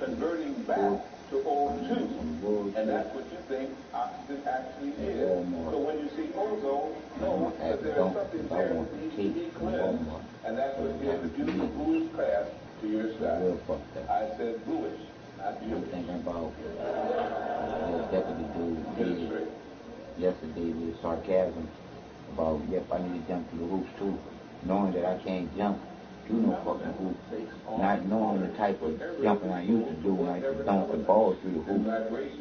converting back to O2, and that's what you think oxygen actually is. So when you see ozone, know that there's something there that needs to be cleansed, and that's what introduced the bluish cast to your side. I said bluish, not you. I'm thinking about the deputy dude yesterday with sarcasm about, yep, I need to jump through the hoops too, knowing that I can't jump through no fucking hoop, not knowing the type of jumping I used to do when I used to dunk the ball through the hoop.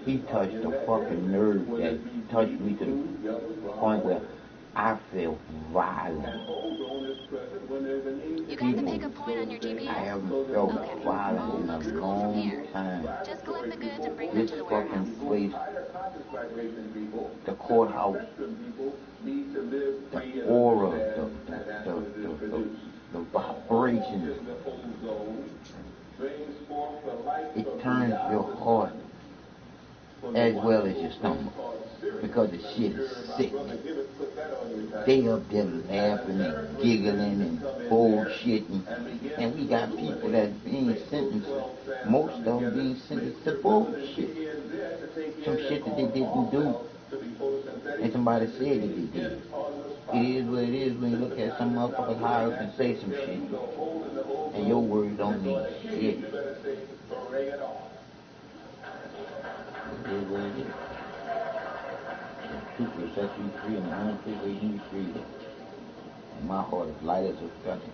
He touched the fucking nerve that touched me to the point where I feel violent. You got to make a point on your GPS? I haven't felt violent in a long time. Just collect the goods and bring them This to the warehouse. fucking place, the courthouse, the aura, the vibrations, it turns your heart as well as your stomach, because the shit is sick. They up there laughing and giggling and bullshitting, and we got people that's being sentenced, most of them being sentenced to bullshit. Some shit that they didn't do, and somebody said that they did. It is what it is when you look at some motherfuckers high up and say some shit, and your words don't mean shit. It is what it is. The truth will set you free, and the honest will you free. And my heart is light as a feather,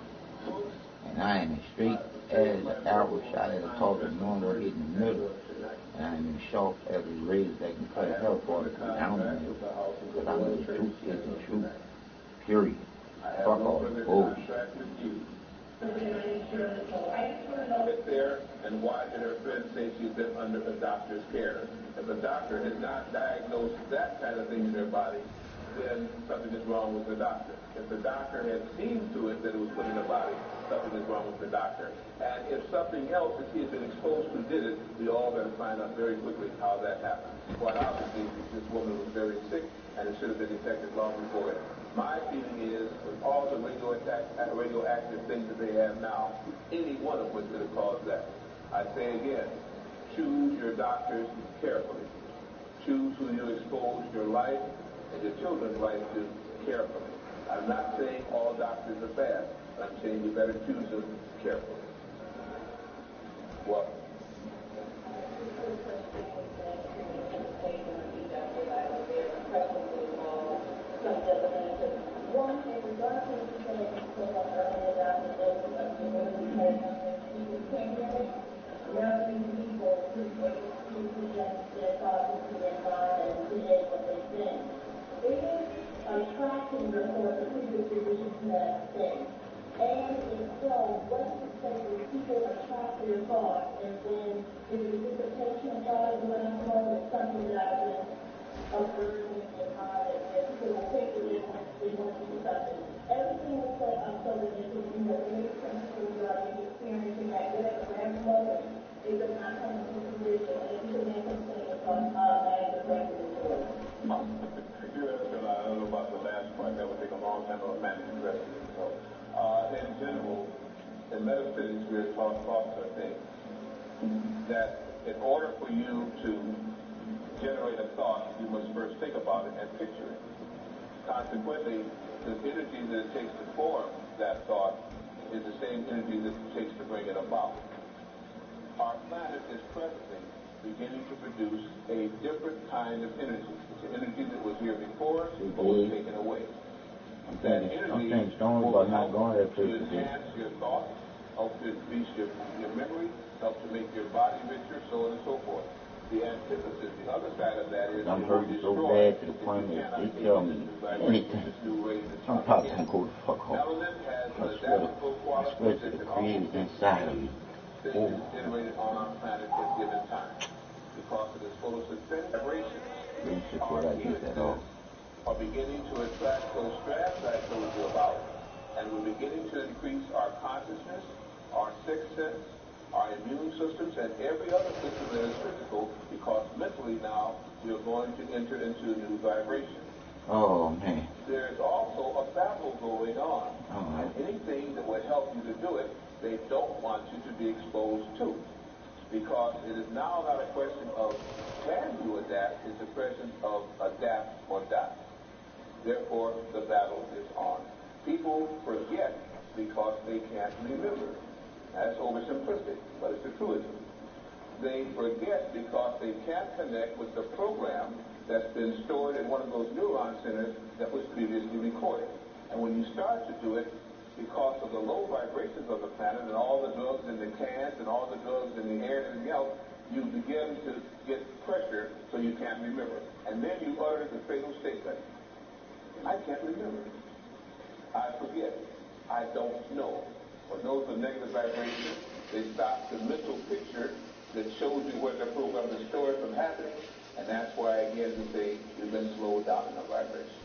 and I am as straight as an arrow shot at a target, knowing what hit in the middle. And I am as sharp as a razor that can cut a hell for it down the middle. Because I know the truth is the truth. Period. Fuck all the bullshit. Sit there and why did her friend say she's been under the doctor's care? If the doctor has not diagnosed that kind of thing in their body, then something is wrong with the doctor. If the doctor had seen to it that it was put in the body, something is wrong with the doctor. And if something else that he has been exposed to did it, we all better find out very quickly how that happened. Quite obviously, this woman was very sick, and it should have been detected long before it. My feeling is, with all the radioactive things that they have now, any one of which could have caused that. I say again, choose your doctors carefully. Choose who you expose your life and your children's life to carefully. I'm not saying all doctors are bad, but I'm saying you better choose them carefully. What? One, in regards to what you said earlier about the pandemic, young people who present their thoughts into their mind and create what they think. It is attracting the thought that people physicians have think. And if so, what is it say when people attract their thoughts and then if it is a patient thought of what I'm told, it's something that I've been observing and that people will think that they want to do something. Everything was so that they can do what makes them feel like they're experiencing that whatever grandmother is not coming to fruition, and if you can make them think it's automatic effect of the choice. I don't know about the last part. That would take a long time to manage the rest of it. So, in general, in metaphysics, we are taught thoughts are things. That in order for you to generate a thought, you must first think about it and picture it. Consequently, the energy that it takes to form that thought is the same energy that it takes to bring it about. Our planet is presently beginning to produce a different kind of energy. It's an energy that was here before, but was taken away. That energy will help to enhance your thoughts, help to increase your memory, help to make your body richer, so on and so forth. The antithesis, the other side of that is I'm hurting so bad to the point that they tell me anything. Sometimes I go to fuck off. I swear to the creator inside of me. That is generated on our planet at a given time. Because of this photosynthetic vibration, our helixes are beginning to attract those strands I told you about, and we're beginning to increase our consciousness, our sixth sense, our immune systems, and every other system that is physical, because mentally now we are going to enter into new vibration. Oh, man. There's also a battle going on. And anything that would help you to do it, they don't want you to be exposed to. because it is now not a question of can you adapt, it's a question of adapt or die. Therefore, the battle is on. People forget because they can't remember. That's oversimplistic, but it's a truism. They forget because they can't connect with the program that's been stored in one of those neuron centers that was previously recorded. And when you start to do it, because of the low vibrations of the planet and all the drugs in the cans and all the drugs in the air and everything else, you begin to get pressure so you can't remember. And then you utter the fatal statement, I can't remember. I forget. I don't know. When those are negative vibrations, they stop the mental picture that shows you where the program is stored from happening, and that's why, again, we say you've been slowed down in the vibration.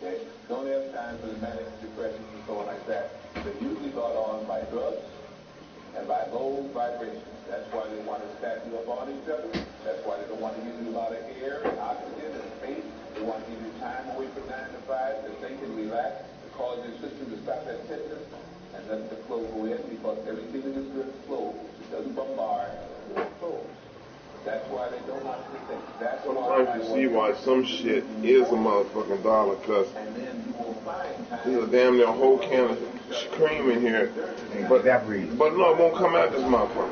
Okay? Don't have time for the manic depressions and so on like that. They're usually brought on by drugs and by low vibrations. That's why they want to stack you up on each other. That's why they don't want to give you a lot of air and oxygen and space. They want to give you time away from 9 to 5 to think and relax, to cause your system to stop that tension and let the flow go in, because everything in this earth flows. It doesn't bombard, it flows. That's why they don't want you to think. That's sometimes you see why some shit is a motherfucking dollar, because there's a damn near whole can of cream in here. But no, it won't come out this motherfucker.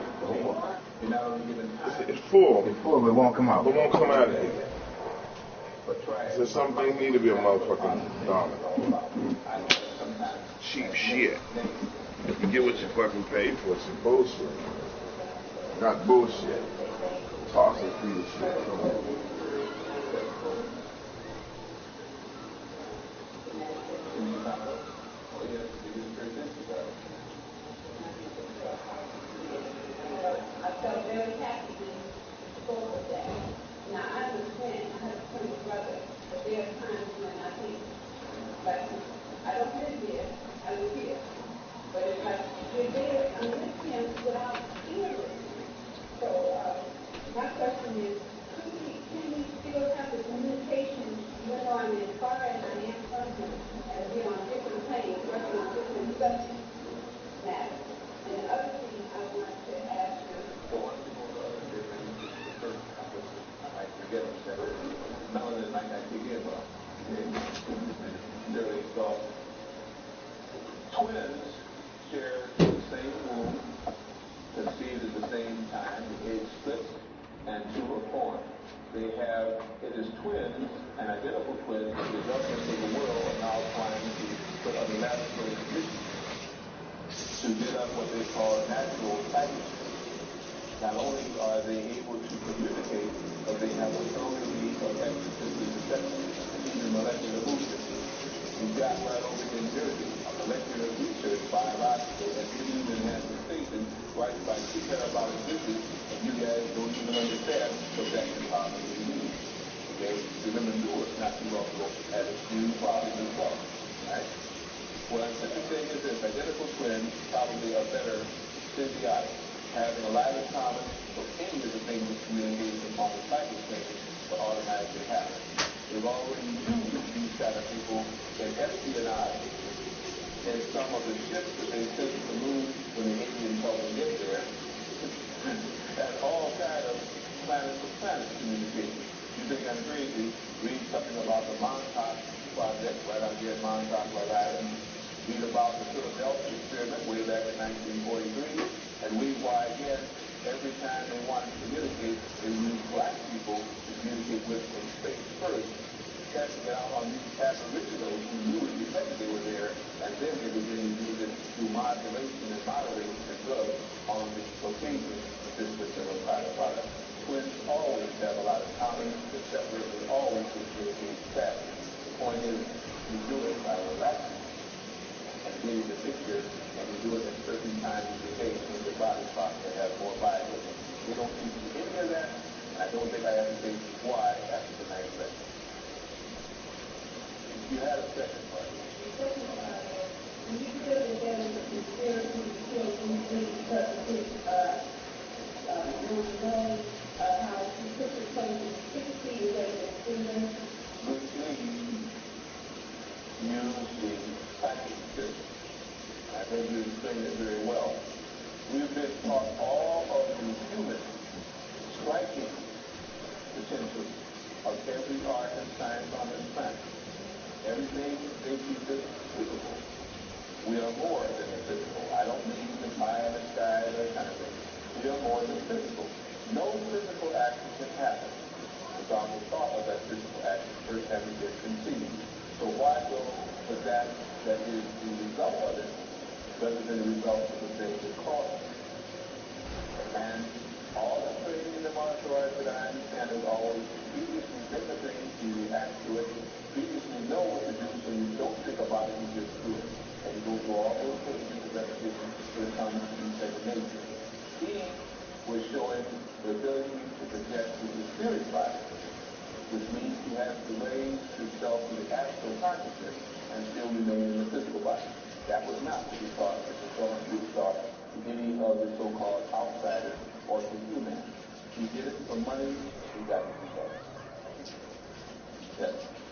It's full. It's full, but it won't come out. It won't come out of here. So some things need to be a motherfucking dollar. Cheap shit. You get what you fucking pay for. Some bullshit. Not bullshit. Tossing for your shit. I felt very happy to spoke of that. Now, I understand, I have a twin brother, but there are times when I think, like, I don't live here, I live here. But it's like, you're there, I'm with him without feeling. So, my question is, can we still have the communication, even though I'm as far as I am from him, and we're on different planes, working on different subject matters? And the other thing I wanted to ask you, twins share the same womb, conceived at the same time, the egg splits, and two are born. They have, it is twins and identical twins that the governments of the world are now trying to put under laboratory conditions to get up what they call natural packaging. Not only are they able to communicate, but they have a strong degree of extrasensory perception, even molecular movement. We've got right over in Jersey a molecular research biological and immune enhancement station right by 2 terabyte visits, and you guys don't even understand what that can possibly mean. Okay? Remember Newark not too long ago had a few problems as well. Right? What I'm saying is this: identical twins probably are better symbiotic, having a lot in common, so any of the things that communicate upon the cycle things will automatically happen. They've already used these kind of people in espionage in some of the ships that they sent to the moon when the aliens helped them get there, and all kind of planet-to-planet communication. You think I'm crazy? Read something about the Montauk Project right out here in Montauk, Rhode Island. Read about the Philadelphia experiment way back in 1943, and read why, again, every time they wanted to communicate, they used black people to communicate with from space first, testing it out on these aboriginals who knew and detected they were there, and then they began to use it through modulation and moderation and drugs on the location of this particular product. Twins always have a lot of common, but separately always communicate fast. The point is, you do it by relaxing and getting the picture, and you do it at certain times of the day when your body starts to have more vital. They don't teach you any of that, and I don't think I have to say why after tonight's lesson. You had a second part. when you feel that there is a conspiracy to kill these because of this, how she took the place in 6 feet away from Stephen. But please use the psychic system. I think you explained it very well. We've been taught all of the human king, potentially, of every art and science on this planet. Everything they keep is physical. We are more than the physical. I don't mean the pie in the sky, that kind of thing. We are more than physical. No physical action can happen without the thought of that physical action first having been conceived. So why go for that is the result of it, rather than the result of the thing that caused it? And all the training in the martial arts that I understand is always previously think of things, you react to it, previously know what to do, so you don't think about it, you just do it. And you go through all those stages of repetition when it comes to second nature. He was showing the ability to project to the spirit body, which means he has to raise himself to the astral consciousness and still remain in the physical body. That was not to be taught as the Torah was taught to any of the so-called outsiders or to humans. He did it for money, he got the results. Yes.